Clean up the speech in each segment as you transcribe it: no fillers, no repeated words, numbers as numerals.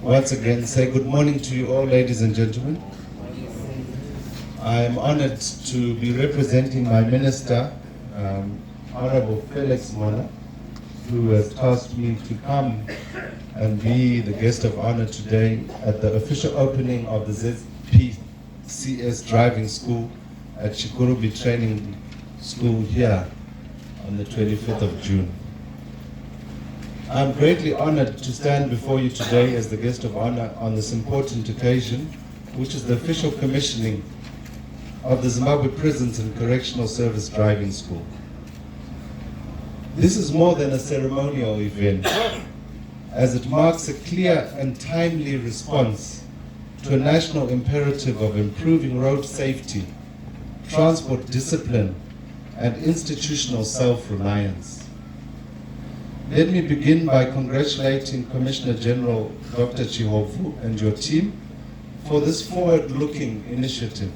once again say good morning to you all, ladies and gentlemen. I am honored to be representing my minister, Honorable Felix Mona, who has tasked me to come and be the guest of honor today at the official opening of the ZPCS driving school at Chikurubi Training School here on the 25th of June. I'm greatly honored to stand before you today as the guest of honor on this important occasion, which is the official commissioning of the Zimbabwe Prisons and Correctional Service Driving School. This is more than a ceremonial event, as it marks a clear and timely response to a national imperative of improving road safety, transport discipline, and institutional self-reliance. Let me begin by congratulating Commissioner General Dr. Chihovu and your team for this forward-looking initiative.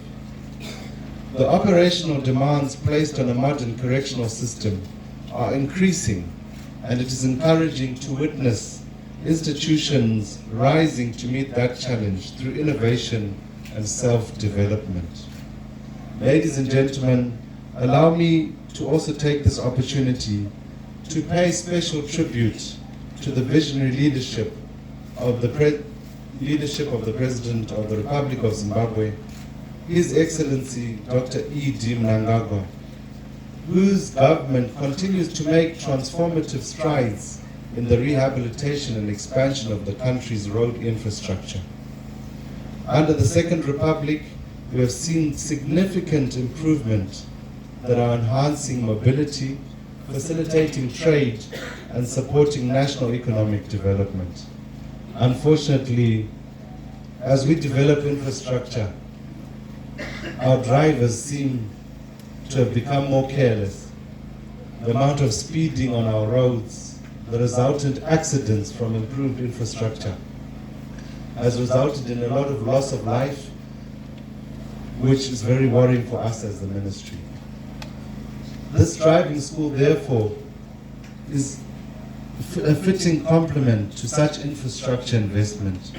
The operational demands placed on a modern correctional system are increasing, and it is encouraging to witness institutions rising to meet that challenge through innovation and self-development. Ladies and gentlemen, allow me to also take this opportunity to pay special tribute to the visionary leadership of the President of the Republic of Zimbabwe, His Excellency Dr. E.D. Mnangagwa, whose government continues to make transformative strides in the rehabilitation and expansion of the country's road infrastructure. Under the Second Republic, we have seen significant improvement that are enhancing mobility, facilitating trade, and supporting national economic development. Unfortunately, as we develop infrastructure, our drivers seem to have become more careless. The amount of speeding on our roads, the resultant accidents from improved infrastructure, has resulted in a lot of loss of life, which is very worrying for us as the ministry. This driving school, therefore, is a fitting complement to such infrastructure investment,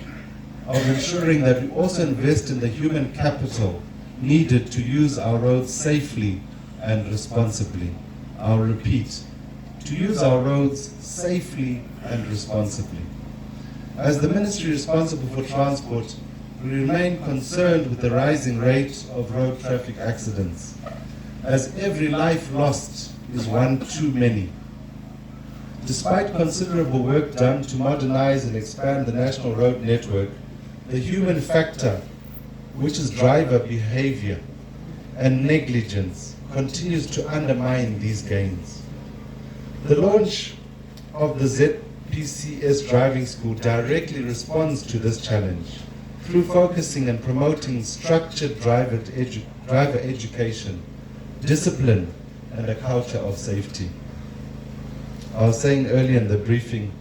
of ensuring that we also invest in the human capital needed to use our roads safely and responsibly. I'll repeat, to use our roads safely and responsibly. As the ministry responsible for transport, we remain concerned with the rising rate of road traffic accidents, as every life lost is one too many. Despite considerable work done to modernize and expand the national road network, the human factor, which is driver behavior and negligence, continues to undermine these gains. The launch of the ZPCS driving school directly responds to this challenge through focusing and promoting structured driver education, discipline, and a culture of safety. I was saying earlier in the briefing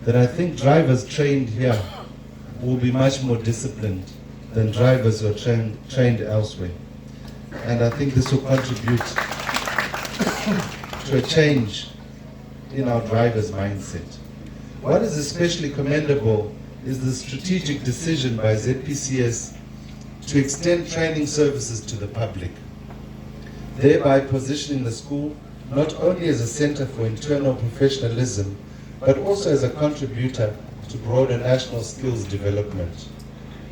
that I think drivers trained here will be much more disciplined than drivers who are trained elsewhere. And I think this will contribute to a change in our drivers' mindset. What is especially commendable is the strategic decision by ZPCS to extend training services to the public, thereby positioning the school not only as a center for internal professionalism, but also as a contributor to broader national skills development.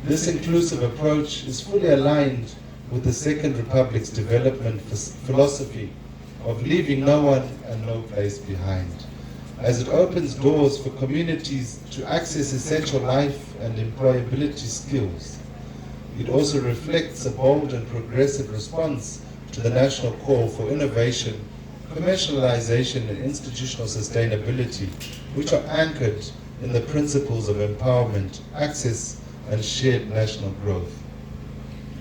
This inclusive approach is fully aligned with the Second Republic's development philosophy of leaving no one and no place behind, as it opens doors for communities to access essential life and employability skills. It also reflects a bold and progressive response to the national call for innovation, commercialization, and institutional sustainability, which are anchored in the principles of empowerment, access, and shared national growth.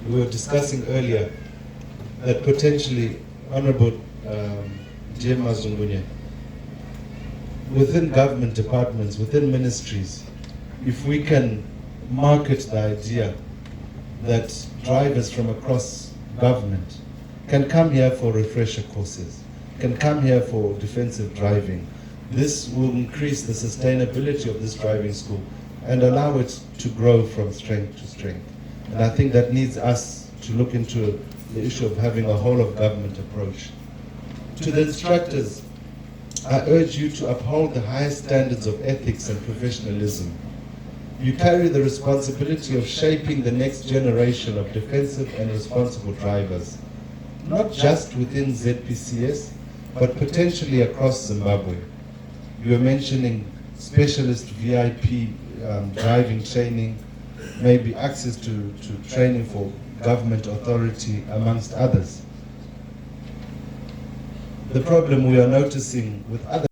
We were discussing earlier that potentially, Honorable J.M. Mazungunya, within government departments, within ministries, if we can market the idea that drivers from across government can come here for refresher courses, can come here for defensive driving, this will increase the sustainability of this driving school and allow it to grow from strength to strength. And I think that needs us to look into the issue of having a whole of government approach. To the instructors, I urge you to uphold the highest standards of ethics and professionalism. You carry the responsibility of shaping the next generation of defensive and responsible drivers, not just within ZPCS, but potentially across Zimbabwe. You were mentioning specialist VIP driving training, maybe access to training for government authority, amongst others. The problem we are noticing with other